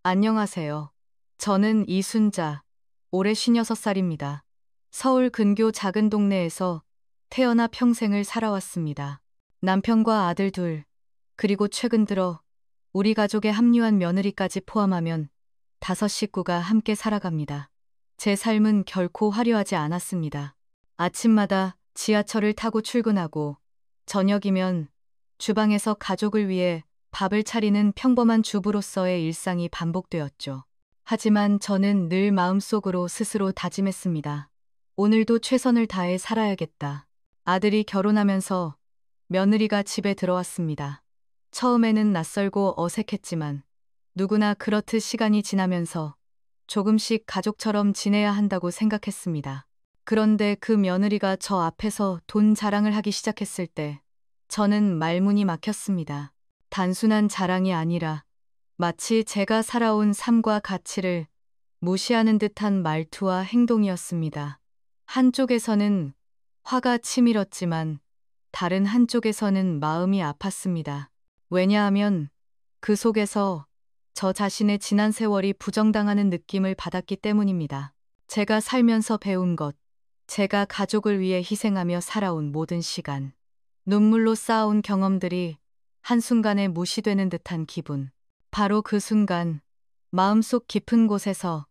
안녕하세요. 저는 이순자, 올해 56살입니다. 서울 근교 작은 동네에서 태어나 평생을 살아왔습니다. 남편과 아들 둘, 그리고 최근 들어 우리 가족에 합류한 며느리까지 포함하면 5식구가 함께 살아갑니다. 제 삶은 결코 화려하지 않았습니다. 아침마다 지하철을 타고 출근하고 저녁이면 주방에서 가족을 위해 밥을 차리는 평범한 주부로서의 일상이 반복되었죠. 하지만 저는 늘 마음속으로 스스로 다짐했습니다. 오늘도 최선을 다해 살아야겠다. 아들이 결혼하면서 며느리가 집에 들어왔습니다. 처음에는 낯설고 어색했지만 누구나 그렇듯 시간이 지나면서 조금씩 가족처럼 지내야 한다고 생각했습니다. 그런데 그 며느리가 저 앞에서 돈 자랑을 하기 시작했을 때 저는 말문이 막혔습니다. 단순한 자랑이 아니라 마치 제가 살아온 삶과 가치를 무시하는 듯한 말투와 행동이었습니다. 한쪽에서는 화가 치밀었지만 다른 한쪽에서는 마음이 아팠습니다. 왜냐하면 그 속에서 저 자신의 지난 세월이 부정당하는 느낌을 받았기 때문입니다. 제가 살면서 배운 것, 제가 가족을 위해 희생하며 살아온 모든 시간, 눈물로 쌓아온 경험들이 한순간에 무시되는 듯한 기분. 바로 그 순간 마음속 깊은 곳에서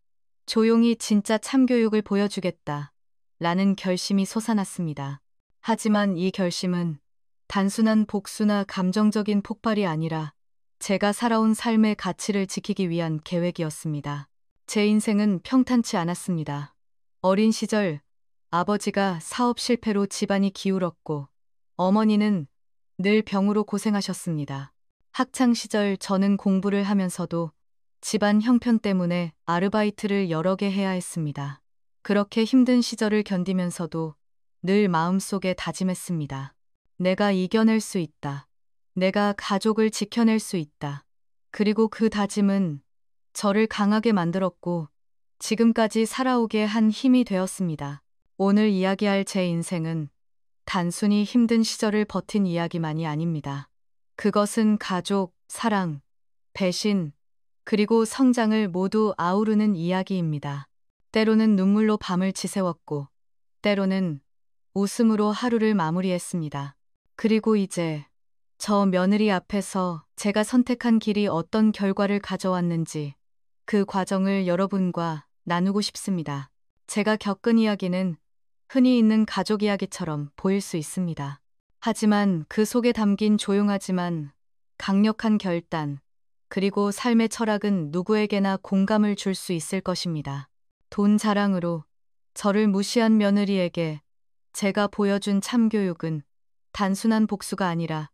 조용히 진짜 참교육을 보여주겠다 라는 결심이 솟아났습니다. 하지만 이 결심은 단순한 복수나 감정적인 폭발이 아니라 제가 살아온 삶의 가치를 지키기 위한 계획이었습니다. 제 인생은 평탄치 않았습니다. 어린 시절 아버지가 사업 실패로 집안이 기울었고 어머니는 늘 병으로 고생하셨습니다. 학창 시절 저는 공부를 하면서도 집안 형편 때문에 아르바이트를 여러 개 해야 했습니다. 그렇게 힘든 시절을 견디면서도 늘 마음속에 다짐했습니다. 내가 이겨낼 수 있다. 내가 가족을 지켜낼 수 있다. 그리고 그 다짐은 저를 강하게 만들었고 지금까지 살아오게 한 힘이 되었습니다. 오늘 이야기할 제 인생은 단순히 힘든 시절을 버틴 이야기만이 아닙니다. 그것은 가족, 사랑, 배신, 그리고 성장을 모두 아우르는 이야기입니다. 때로는 눈물로 밤을 지새웠고, 때로는 웃음으로 하루를 마무리했습니다. 그리고 이제 저 며느리 앞에서 제가 선택한 길이 어떤 결과를 가져왔는지 그 과정을 여러분과 나누고 싶습니다. 제가 겪은 이야기는 흔히 있는 가족 이야기처럼 보일 수 있습니다. 하지만 그 속에 담긴 조용하지만 강력한 결단, 그리고 삶의 철학은 누구에게나 공감을 줄 수 있을 것입니다. 돈 자랑으로 저를 무시한 며느리에게 제가 보여준 참교육은 단순한 복수가 아니라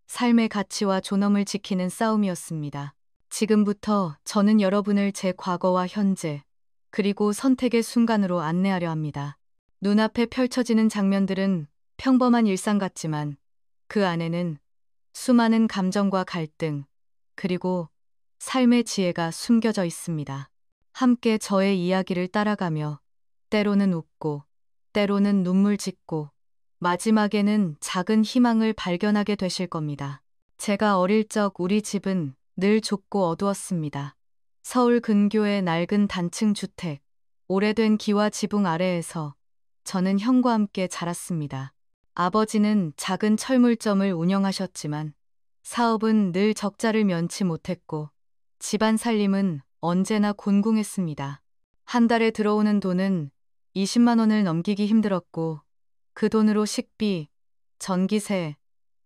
삶의 가치와 존엄을 지키는 싸움이었습니다. 지금부터 저는 여러분을 제 과거와 현재, 그리고 선택의 순간으로 안내하려 합니다. 눈앞에 펼쳐지는 장면들은 평범한 일상 같지만 그 안에는 수많은 감정과 갈등, 그리고 삶의 지혜가 숨겨져 있습니다. 함께 저의 이야기를 따라가며 때로는 웃고, 때로는 눈물 짓고, 마지막에는 작은 희망을 발견하게 되실 겁니다. 제가 어릴 적 우리 집은 늘 좁고 어두웠습니다. 서울 근교의 낡은 단층 주택, 오래된 기와 지붕 아래에서 저는 형과 함께 자랐습니다. 아버지는 작은 철물점을 운영하셨지만 사업은 늘 적자를 면치 못했고 집안 살림은 언제나 곤궁했습니다. 한 달에 들어오는 돈은 20만 원을 넘기기 힘들었고 그 돈으로 식비, 전기세,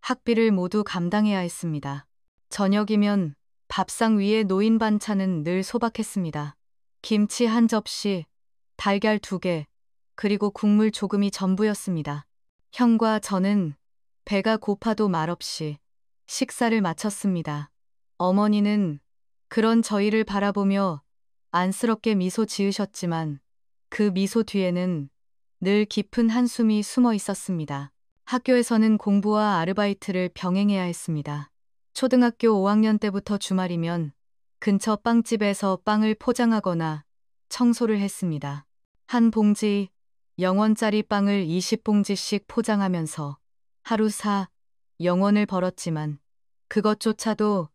학비를 모두 감당해야 했습니다. 저녁이면 밥상 위에 놓인 반찬은 늘 소박했습니다. 김치 한 접시, 달걀 2개, 그리고 국물 조금이 전부였습니다. 형과 저는 배가 고파도 말없이 식사를 마쳤습니다. 어머니는 그런 저희를 바라보며 안쓰럽게 미소 지으셨지만 그 미소 뒤에는 늘 깊은 한숨이 숨어 있었습니다. 학교에서는 공부와 아르바이트를 병행해야 했습니다. 초등학교 5학년 때부터 주말이면 근처 빵집에서 빵을 포장하거나 청소를 했습니다. 한 봉지 0원짜리 빵을 20봉지씩 포장하면서 하루 0원을 벌었지만 그것조차도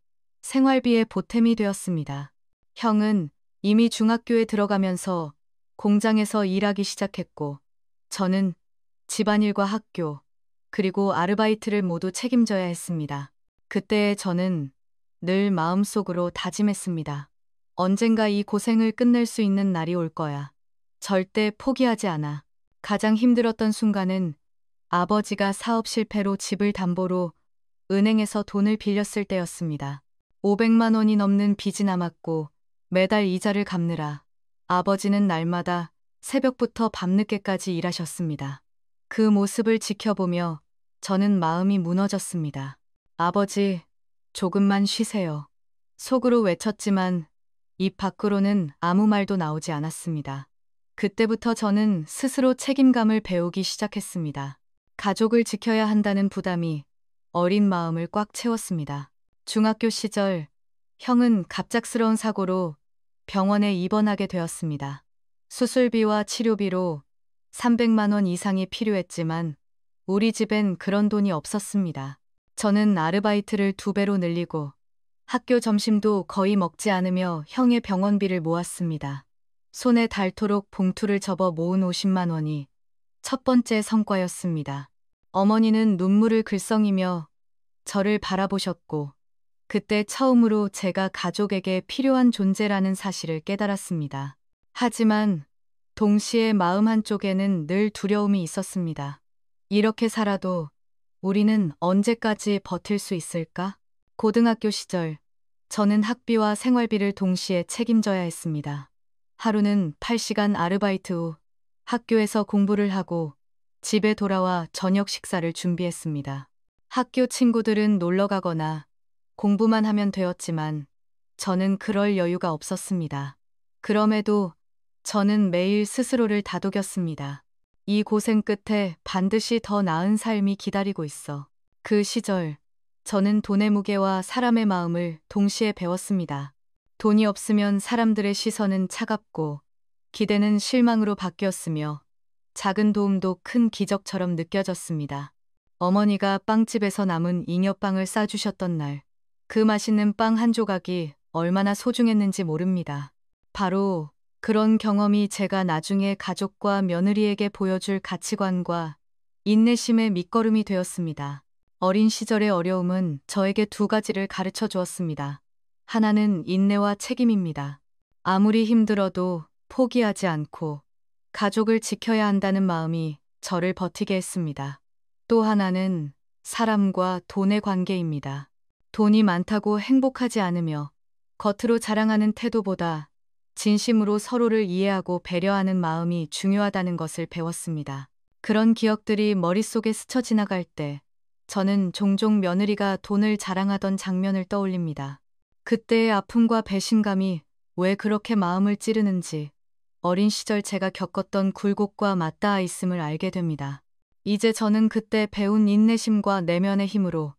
생활비의 보탬이 되었습니다. 형은 이미 중학교에 들어가면서 공장에서 일하기 시작했고, 저는 집안일과 학교, 그리고 아르바이트를 모두 책임져야 했습니다. 그때 저는 늘 마음속으로 다짐했습니다. 언젠가 이 고생을 끝낼 수 있는 날이 올 거야. 절대 포기하지 않아. 가장 힘들었던 순간은 아버지가 사업 실패로 집을 담보로 은행에서 돈을 빌렸을 때였습니다. 500만 원이 넘는 빚이 남았고 매달 이자를 갚느라 아버지는 날마다 새벽부터 밤늦게까지 일하셨습니다. 그 모습을 지켜보며 저는 마음이 무너졌습니다. 아버지, 조금만 쉬세요. 속으로 외쳤지만 입 밖으로는 아무 말도 나오지 않았습니다. 그때부터 저는 스스로 책임감을 배우기 시작했습니다. 가족을 지켜야 한다는 부담이 어린 마음을 꽉 채웠습니다. 중학교 시절 형은 갑작스러운 사고로 병원에 입원하게 되었습니다. 수술비와 치료비로 300만 원 이상이 필요했지만 우리 집엔 그런 돈이 없었습니다. 저는 아르바이트를 2배로 늘리고 학교 점심도 거의 먹지 않으며 형의 병원비를 모았습니다. 손에 닳도록 봉투를 접어 모은 50만 원이 첫 번째 성과였습니다. 어머니는 눈물을 글썽이며 저를 바라보셨고, 그때 처음으로 제가 가족에게 필요한 존재라는 사실을 깨달았습니다. 하지만 동시에 마음 한쪽에는 늘 두려움이 있었습니다. 이렇게 살아도 우리는 언제까지 버틸 수 있을까? 고등학교 시절, 저는 학비와 생활비를 동시에 책임져야 했습니다. 하루는 8시간 아르바이트 후 학교에서 공부를 하고 집에 돌아와 저녁 식사를 준비했습니다. 학교 친구들은 놀러 가거나 공부만 하면 되었지만 저는 그럴 여유가 없었습니다. 그럼에도 저는 매일 스스로를 다독였습니다. 이 고생 끝에 반드시 더 나은 삶이 기다리고 있어. 그 시절, 저는 돈의 무게와 사람의 마음을 동시에 배웠습니다. 돈이 없으면 사람들의 시선은 차갑고 기대는 실망으로 바뀌었으며 작은 도움도 큰 기적처럼 느껴졌습니다. 어머니가 빵집에서 남은 잉여빵을 싸주셨던 날, 그 맛있는 빵 한 조각이 얼마나 소중했는지 모릅니다. 바로 그런 경험이 제가 나중에 가족과 며느리에게 보여줄 가치관과 인내심의 밑거름이 되었습니다. 어린 시절의 어려움은 저에게 2가지를 가르쳐 주었습니다. 하나는 인내와 책임입니다. 아무리 힘들어도 포기하지 않고 가족을 지켜야 한다는 마음이 저를 버티게 했습니다. 또 하나는 사람과 돈의 관계입니다. 돈이 많다고 행복하지 않으며 겉으로 자랑하는 태도보다 진심으로 서로를 이해하고 배려하는 마음이 중요하다는 것을 배웠습니다. 그런 기억들이 머릿속에 스쳐 지나갈 때 저는 종종 며느리가 돈을 자랑하던 장면을 떠올립니다. 그때의 아픔과 배신감이 왜 그렇게 마음을 찌르는지 어린 시절 제가 겪었던 굴곡과 맞닿아 있음을 알게 됩니다. 이제 저는 그때 배운 인내심과 내면의 힘으로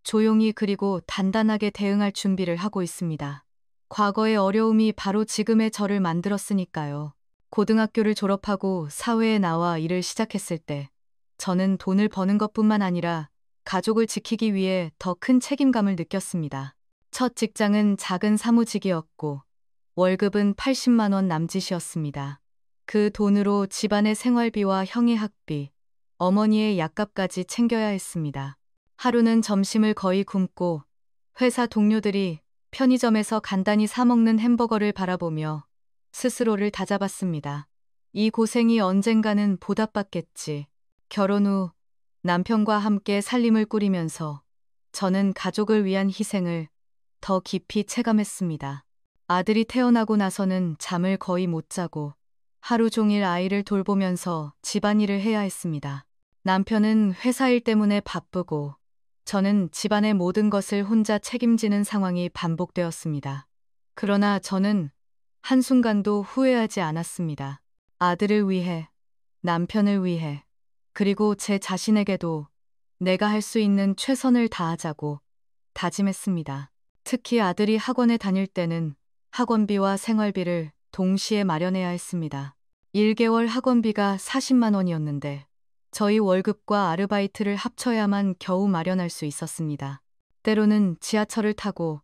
조용히 그리고 단단하게 대응할 준비를 하고 있습니다. 과거의 어려움이 바로 지금의 저를 만들었으니까요. 고등학교를 졸업하고 사회에 나와 일을 시작했을 때 저는 돈을 버는 것뿐만 아니라 가족을 지키기 위해 더 큰 책임감을 느꼈습니다. 첫 직장은 작은 사무직이었고 월급은 80만 원 남짓이었습니다. 그 돈으로 집안의 생활비와 형의 학비, 어머니의 약값까지 챙겨야 했습니다. 하루는 점심을 거의 굶고 회사 동료들이 편의점에서 간단히 사 먹는 햄버거를 바라보며 스스로를 다잡았습니다. 이 고생이 언젠가는 보답받겠지. 결혼 후 남편과 함께 살림을 꾸리면서 저는 가족을 위한 희생을 더 깊이 체감했습니다. 아들이 태어나고 나서는 잠을 거의 못 자고 하루 종일 아이를 돌보면서 집안일을 해야 했습니다. 남편은 회사 일 때문에 바쁘고 저는 집안의 모든 것을 혼자 책임지는 상황이 반복되었습니다. 그러나 저는 한순간도 후회하지 않았습니다. 아들을 위해, 남편을 위해, 그리고 제 자신에게도 내가 할 수 있는 최선을 다하자고 다짐했습니다. 특히 아들이 학원에 다닐 때는 학원비와 생활비를 동시에 마련해야 했습니다. 1개월 학원비가 40만 원이었는데 저희 월급과 아르바이트를 합쳐야만 겨우 마련할 수 있었습니다. 때로는 지하철을 타고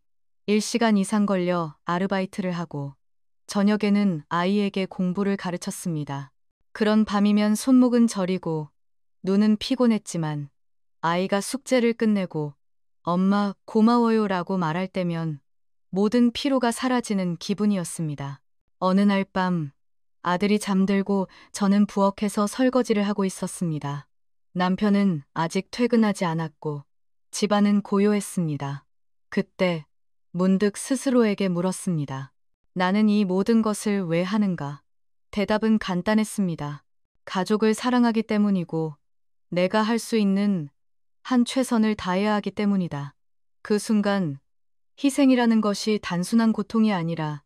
1시간 이상 걸려 아르바이트를 하고 저녁에는 아이에게 공부를 가르쳤습니다. 그런 밤이면 손목은 저리고 눈은 피곤했지만 아이가 숙제를 끝내고 엄마 고마워요라고 말할 때면 모든 피로가 사라지는 기분이었습니다. 어느 날 밤 아들이 잠들고 저는 부엌에서 설거지를 하고 있었습니다. 남편은 아직 퇴근하지 않았고 집안은 고요했습니다. 그때 문득 스스로에게 물었습니다. 나는 이 모든 것을 왜 하는가? 대답은 간단했습니다. 가족을 사랑하기 때문이고 내가 할 수 있는 한 최선을 다해야 하기 때문이다. 그 순간 희생이라는 것이 단순한 고통이 아니라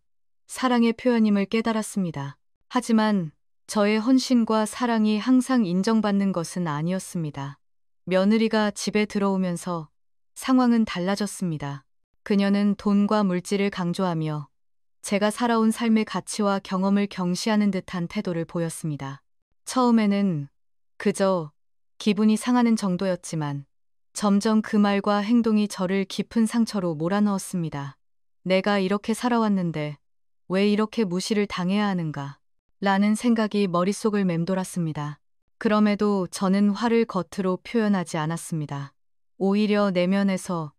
사랑의 표현임을 깨달았습니다. 하지만 저의 헌신과 사랑이 항상 인정받는 것은 아니었습니다. 며느리가 집에 들어오면서 상황은 달라졌습니다. 그녀는 돈과 물질을 강조하며 제가 살아온 삶의 가치와 경험을 경시하는 듯한 태도를 보였습니다. 처음에는 그저 기분이 상하는 정도였지만 점점 그 말과 행동이 저를 깊은 상처로 몰아넣었습니다. 내가 이렇게 살아왔는데 왜 이렇게 무시를 당해야 하는가? 라는 생각이 머릿속을 맴돌았습니다. 그럼에도 저는 화를 겉으로 표현하지 않았습니다. 오히려 내면에서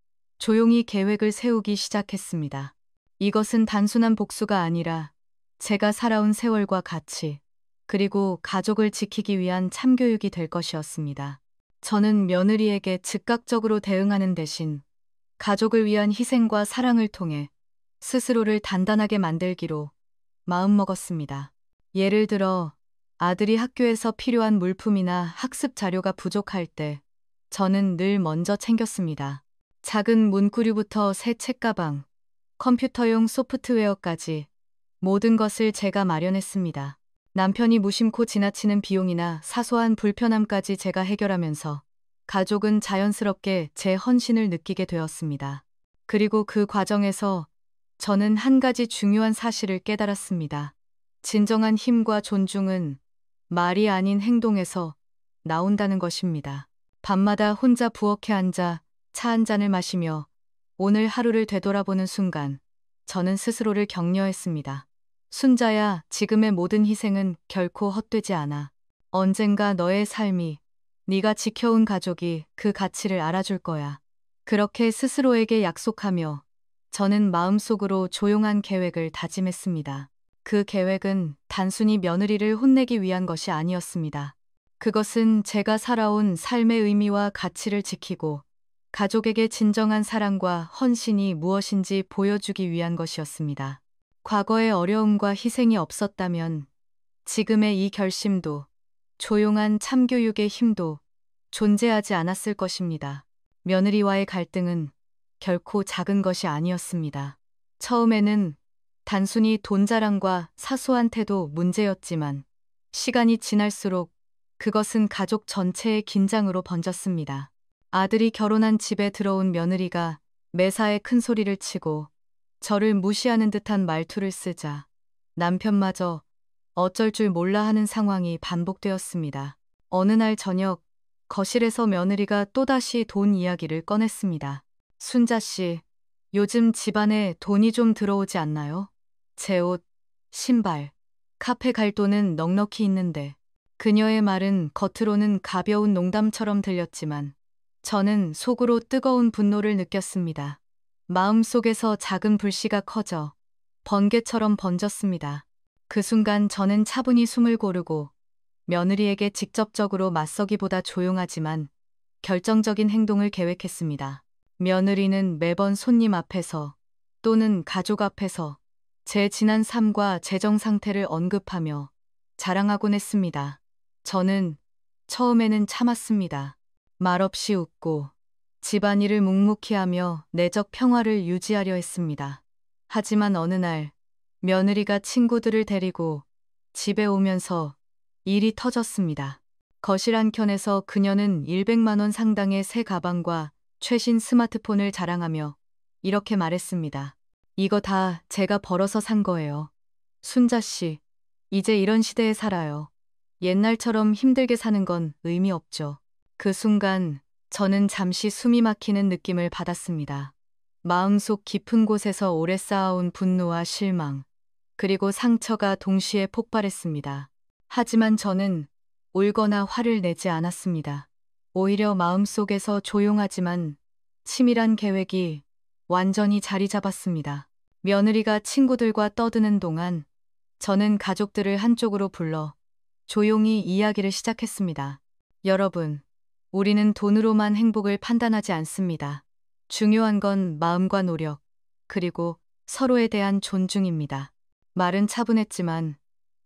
조용히 계획을 세우기 시작했습니다. 이것은 단순한 복수가 아니라 제가 살아온 세월과 가치, 그리고 가족을 지키기 위한 참교육이 될 것이었습니다. 저는 며느리에게 즉각적으로 대응하는 대신 가족을 위한 희생과 사랑을 통해 스스로를 단단하게 만들기로 마음먹었습니다. 예를 들어 아들이 학교에서 필요한 물품이나 학습 자료가 부족할 때 저는 늘 먼저 챙겼습니다. 작은 문구류부터 새 책가방, 컴퓨터용 소프트웨어까지 모든 것을 제가 마련했습니다. 남편이 무심코 지나치는 비용이나 사소한 불편함까지 제가 해결하면서 가족은 자연스럽게 제 헌신을 느끼게 되었습니다. 그리고 그 과정에서 저는 한 가지 중요한 사실을 깨달았습니다. 진정한 힘과 존중은 말이 아닌 행동에서 나온다는 것입니다. 밤마다 혼자 부엌에 앉아 차 한 잔을 마시며 오늘 하루를 되돌아보는 순간 저는 스스로를 격려했습니다. 순자야, 지금의 모든 희생은 결코 헛되지 않아. 언젠가 너의 삶이, 네가 지켜온 가족이 그 가치를 알아줄 거야. 그렇게 스스로에게 약속하며 저는 마음속으로 조용한 계획을 다짐했습니다. 그 계획은 단순히 며느리를 혼내기 위한 것이 아니었습니다. 그것은 제가 살아온 삶의 의미와 가치를 지키고 가족에게 진정한 사랑과 헌신이 무엇인지 보여주기 위한 것이었습니다. 과거의 어려움과 희생이 없었다면 지금의 이 결심도 조용한 참교육의 힘도 존재하지 않았을 것입니다. 며느리와의 갈등은 결코 작은 것이 아니었습니다. 처음에는 단순히 돈 자랑과 사소한 태도 문제였지만 시간이 지날수록 그것은 가족 전체의 긴장으로 번졌습니다. 아들이 결혼한 집에 들어온 며느리가 매사에 큰 소리를 치고 저를 무시하는 듯한 말투를 쓰자 남편마저 어쩔 줄 몰라 하는 상황이 반복되었습니다. 어느 날 저녁 거실에서 며느리가 또다시 돈 이야기를 꺼냈습니다. 순자 씨, 요즘 집안에 돈이 좀 들어오지 않나요? 제 옷, 신발, 카페 갈 돈은 넉넉히 있는데. 그녀의 말은 겉으로는 가벼운 농담처럼 들렸지만 저는 속으로 뜨거운 분노를 느꼈습니다. 마음속에서 작은 불씨가 커져 번개처럼 번졌습니다. 그 순간 저는 차분히 숨을 고르고 며느리에게 직접적으로 맞서기보다 조용하지만 결정적인 행동을 계획했습니다. 며느리는 매번 손님 앞에서 또는 가족 앞에서 제 지난 삶과 재정 상태를 언급하며 자랑하곤 했습니다. 저는 처음에는 참았습니다. 말없이 웃고 집안일을 묵묵히 하며 내적 평화를 유지하려 했습니다. 하지만 어느 날 며느리가 친구들을 데리고 집에 오면서 일이 터졌습니다. 거실 한켠에서 그녀는 100만 원 상당의 새 가방과 최신 스마트폰을 자랑하며 이렇게 말했습니다. 이거 다 제가 벌어서 산 거예요. 순자 씨, 이제 이런 시대에 살아요. 옛날처럼 힘들게 사는 건 의미 없죠. 그 순간 저는 잠시 숨이 막히는 느낌을 받았습니다. 마음속 깊은 곳에서 오래 쌓아온 분노와 실망, 그리고 상처가 동시에 폭발했습니다. 하지만 저는 울거나 화를 내지 않았습니다. 오히려 마음속에서 조용하지만 치밀한 계획이 완전히 자리 잡았습니다. 며느리가 친구들과 떠드는 동안 저는 가족들을 한쪽으로 불러 조용히 이야기를 시작했습니다. 여러분, 우리는 돈으로만 행복을 판단하지 않습니다. 중요한 건 마음과 노력, 그리고 서로에 대한 존중입니다. 말은 차분했지만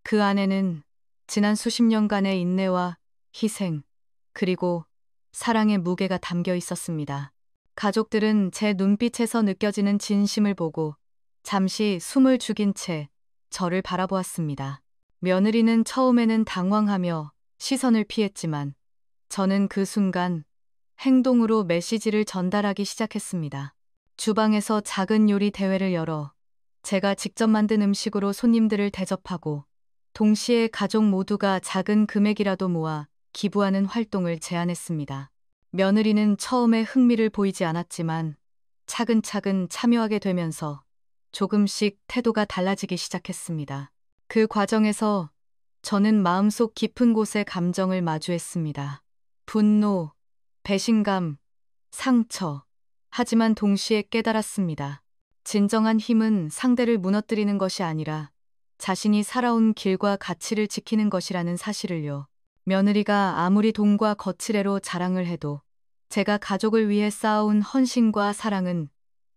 그 안에는 지난 수십 년간의 인내와 희생, 그리고 사랑의 무게가 담겨 있었습니다. 가족들은 제 눈빛에서 느껴지는 진심을 보고 잠시 숨을 죽인 채 저를 바라보았습니다. 며느리는 처음에는 당황하며 시선을 피했지만 저는 그 순간 행동으로 메시지를 전달하기 시작했습니다. 주방에서 작은 요리 대회를 열어 제가 직접 만든 음식으로 손님들을 대접하고 동시에 가족 모두가 작은 금액이라도 모아 기부하는 활동을 제안했습니다. 며느리는 처음에 흥미를 보이지 않았지만 차근차근 참여하게 되면서 조금씩 태도가 달라지기 시작했습니다. 그 과정에서 저는 마음속 깊은 곳의 감정을 마주했습니다. 분노, 배신감, 상처. 하지만 동시에 깨달았습니다. 진정한 힘은 상대를 무너뜨리는 것이 아니라 자신이 살아온 길과 가치를 지키는 것이라는 사실을요. 며느리가 아무리 돈과 거칠애로 자랑을 해도 제가 가족을 위해 쌓아온 헌신과 사랑은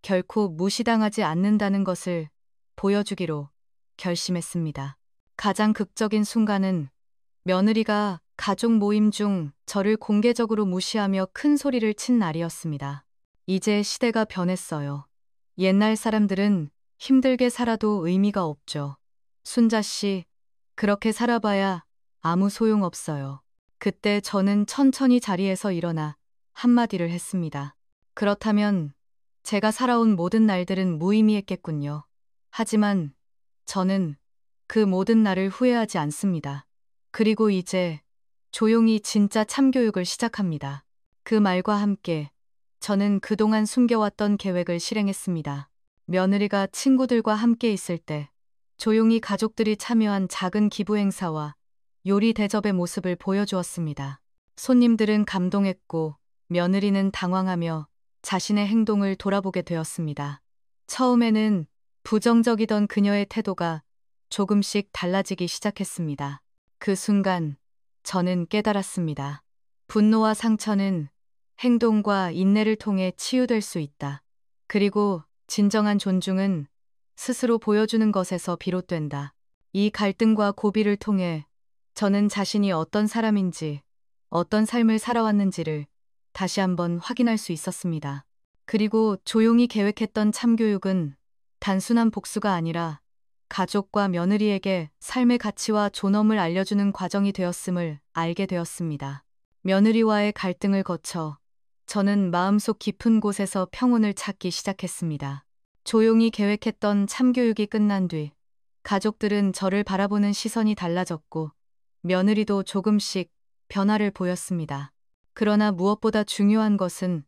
결코 무시당하지 않는다는 것을 보여주기로 결심했습니다. 가장 극적인 순간은 며느리가 가족 모임 중 저를 공개적으로 무시하며 큰 소리를 친 날이었습니다. 이제 시대가 변했어요. 옛날 사람들은 힘들게 살아도 의미가 없죠. 순자 씨, 그렇게 살아봐야 아무 소용 없어요. 그때 저는 천천히 자리에서 일어나 한마디를 했습니다. 그렇다면 제가 살아온 모든 날들은 무의미했겠군요. 하지만 저는 그 모든 날을 후회하지 않습니다. 그리고 이제 조용히 진짜 참교육을 시작합니다. 그 말과 함께 저는 그동안 숨겨왔던 계획을 실행했습니다. 며느리가 친구들과 함께 있을 때 조용히 가족들이 참여한 작은 기부 행사와 요리 대접의 모습을 보여주었습니다. 손님들은 감동했고 며느리는 당황하며 자신의 행동을 돌아보게 되었습니다. 처음에는 부정적이던 그녀의 태도가 조금씩 달라지기 시작했습니다. 그 순간 저는 깨달았습니다. 분노와 상처는 행동과 인내를 통해 치유될 수 있다. 그리고 진정한 존중은 스스로 보여주는 것에서 비롯된다. 이 갈등과 고비를 통해 저는 자신이 어떤 사람인지, 어떤 삶을 살아왔는지를 다시 한번 확인할 수 있었습니다. 그리고 조용히 계획했던 참교육은 단순한 복수가 아니라 가족과 며느리에게 삶의 가치와 존엄을 알려주는 과정이 되었음을 알게 되었습니다. 며느리와의 갈등을 거쳐 저는 마음속 깊은 곳에서 평온을 찾기 시작했습니다. 조용히 계획했던 참교육이 끝난 뒤 가족들은 저를 바라보는 시선이 달라졌고 며느리도 조금씩 변화를 보였습니다. 그러나 무엇보다 중요한 것은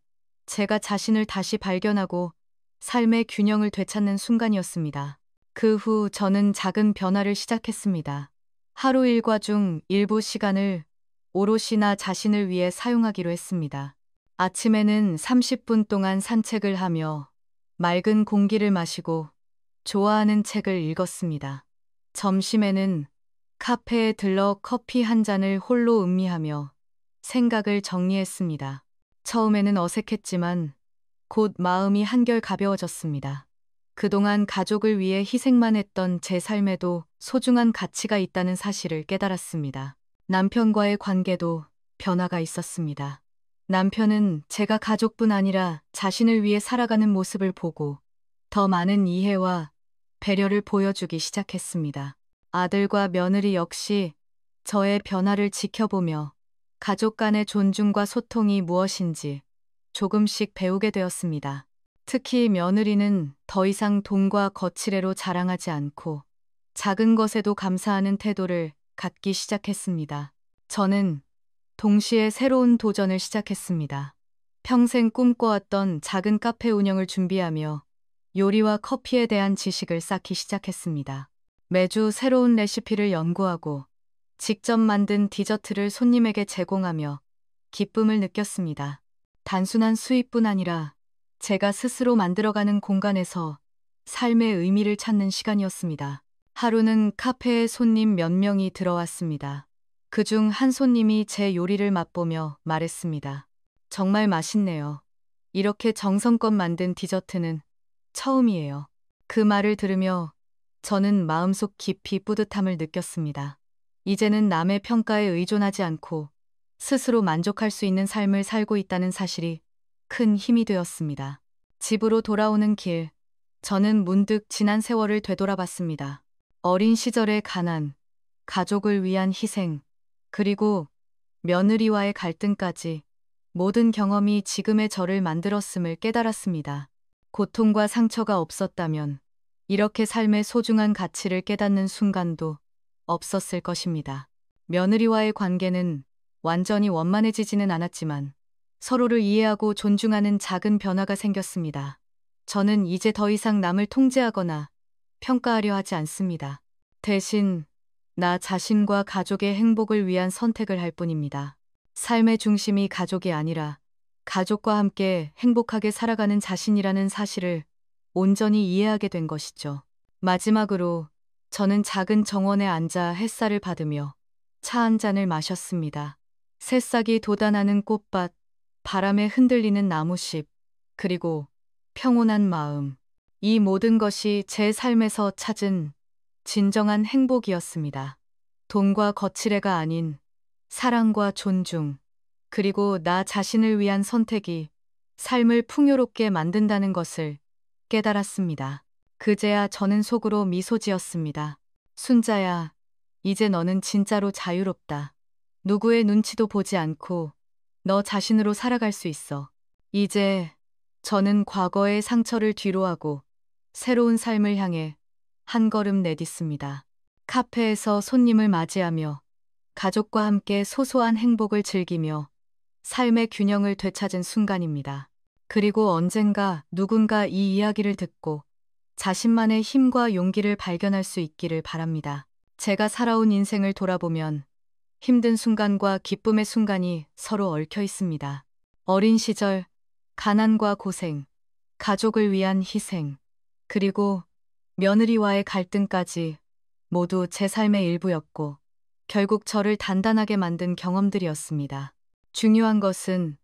제가 자신을 다시 발견하고 삶의 균형을 되찾는 순간이었습니다. 그 후 저는 작은 변화를 시작했습니다. 하루 일과 중 일부 시간을 오롯이 나 자신을 위해 사용하기로 했습니다. 아침에는 30분 동안 산책을 하며 맑은 공기를 마시고 좋아하는 책을 읽었습니다. 점심에는 카페에 들러 커피 한 잔을 홀로 음미하며 생각을 정리했습니다. 처음에는 어색했지만 곧 마음이 한결 가벼워졌습니다. 그동안 가족을 위해 희생만 했던 제 삶에도 소중한 가치가 있다는 사실을 깨달았습니다. 남편과의 관계도 변화가 있었습니다. 남편은 제가 가족뿐 아니라 자신을 위해 살아가는 모습을 보고 더 많은 이해와 배려를 보여주기 시작했습니다. 아들과 며느리 역시 저의 변화를 지켜보며 가족 간의 존중과 소통이 무엇인지 조금씩 배우게 되었습니다. 특히 며느리는 더 이상 돈과 거칠애로 자랑하지 않고 작은 것에도 감사하는 태도를 갖기 시작했습니다. 저는 동시에 새로운 도전을 시작했습니다. 평생 꿈꿔왔던 작은 카페 운영을 준비하며 요리와 커피에 대한 지식을 쌓기 시작했습니다. 매주 새로운 레시피를 연구하고 직접 만든 디저트를 손님에게 제공하며 기쁨을 느꼈습니다. 단순한 수입뿐 아니라 제가 스스로 만들어가는 공간에서 삶의 의미를 찾는 시간이었습니다. 하루는 카페에 손님 몇 명이 들어왔습니다. 그중 한 손님이 제 요리를 맛보며 말했습니다. 정말 맛있네요. 이렇게 정성껏 만든 디저트는 처음이에요. 그 말을 들으며 저는 마음속 깊이 뿌듯함을 느꼈습니다. 이제는 남의 평가에 의존하지 않고 스스로 만족할 수 있는 삶을 살고 있다는 사실이 큰 힘이 되었습니다. 집으로 돌아오는 길, 저는 문득 지난 세월을 되돌아봤습니다. 어린 시절의 가난, 가족을 위한 희생, 그리고 며느리와의 갈등까지 모든 경험이 지금의 저를 만들었음을 깨달았습니다. 고통과 상처가 없었다면 이렇게 삶의 소중한 가치를 깨닫는 순간도 없었을 것입니다. 며느리와의 관계는 완전히 원만해지지는 않았지만 서로를 이해하고 존중하는 작은 변화가 생겼습니다. 저는 이제 더 이상 남을 통제하거나 평가하려 하지 않습니다. 대신 나 자신과 가족의 행복을 위한 선택을 할 뿐입니다. 삶의 중심이 가족이 아니라 가족과 함께 행복하게 살아가는 자신이라는 사실을 온전히 이해하게 된 것이죠. 마지막으로 저는 작은 정원에 앉아 햇살을 받으며 차 한 잔을 마셨습니다. 새싹이 돋아나는 꽃밭, 바람에 흔들리는 나무잎, 그리고 평온한 마음. 이 모든 것이 제 삶에서 찾은 진정한 행복이었습니다. 돈과 거칠애가 아닌 사랑과 존중, 그리고 나 자신을 위한 선택이 삶을 풍요롭게 만든다는 것을 깨달았습니다. 그제야 저는 속으로 미소 지었습니다. 순자야, 이제 너는 진짜로 자유롭다. 누구의 눈치도 보지 않고 너 자신으로 살아갈 수 있어. 이제 저는 과거의 상처를 뒤로하고 새로운 삶을 향해 한 걸음 내딛습니다. 카페에서 손님을 맞이하며 가족과 함께 소소한 행복을 즐기며 삶의 균형을 되찾은 순간입니다. 그리고 언젠가 누군가 이 이야기를 듣고 자신만의 힘과 용기를 발견할 수 있기를 바랍니다. 제가 살아온 인생을 돌아보면 힘든 순간과 기쁨의 순간이 서로 얽혀 있습니다. 어린 시절, 가난과 고생, 가족을 위한 희생, 그리고 며느리와의 갈등까지 모두 제 삶의 일부였고 결국 저를 단단하게 만든 경험들이었습니다. 중요한 것은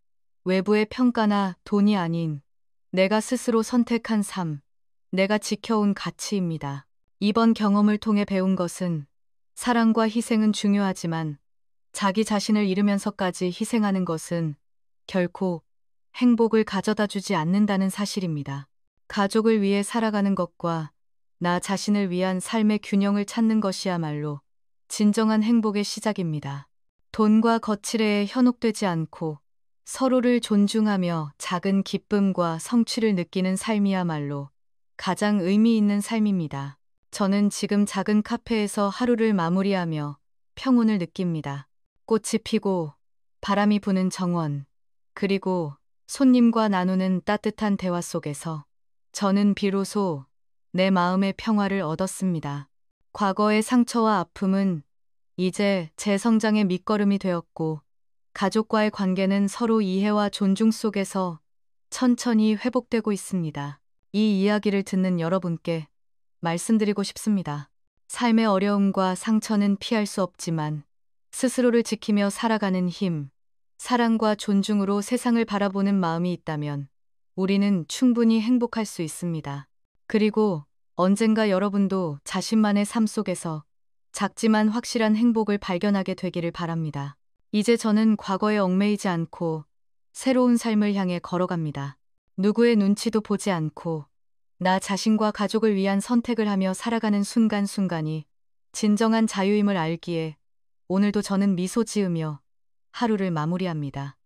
외부의 평가나 돈이 아닌 내가 스스로 선택한 삶, 내가 지켜온 가치입니다. 이번 경험을 통해 배운 것은 사랑과 희생은 중요하지만 자기 자신을 잃으면서까지 희생하는 것은 결코 행복을 가져다 주지 않는다는 사실입니다. 가족을 위해 살아가는 것과 나 자신을 위한 삶의 균형을 찾는 것이야말로 진정한 행복의 시작입니다. 돈과 거칠애에 현혹되지 않고 서로를 존중하며 작은 기쁨과 성취를 느끼는 삶이야말로 가장 의미 있는 삶입니다. 저는 지금 작은 카페에서 하루를 마무리하며 평온을 느낍니다. 꽃이 피고 바람이 부는 정원, 그리고 손님과 나누는 따뜻한 대화 속에서 저는 비로소 내 마음의 평화를 얻었습니다. 과거의 상처와 아픔은 이제 제 성장의 밑거름이 되었고 가족과의 관계는 서로 이해와 존중 속에서 천천히 회복되고 있습니다. 이 이야기를 듣는 여러분께 말씀드리고 싶습니다. 삶의 어려움과 상처는 피할 수 없지만 스스로를 지키며 살아가는 힘, 사랑과 존중으로 세상을 바라보는 마음이 있다면 우리는 충분히 행복할 수 있습니다. 그리고 언젠가 여러분도 자신만의 삶 속에서 작지만 확실한 행복을 발견하게 되기를 바랍니다. 이제 저는 과거에 얽매이지 않고 새로운 삶을 향해 걸어갑니다. 누구의 눈치도 보지 않고 나 자신과 가족을 위한 선택을 하며 살아가는 순간순간이 진정한 자유임을 알기에 오늘도 저는 미소 지으며 하루를 마무리합니다.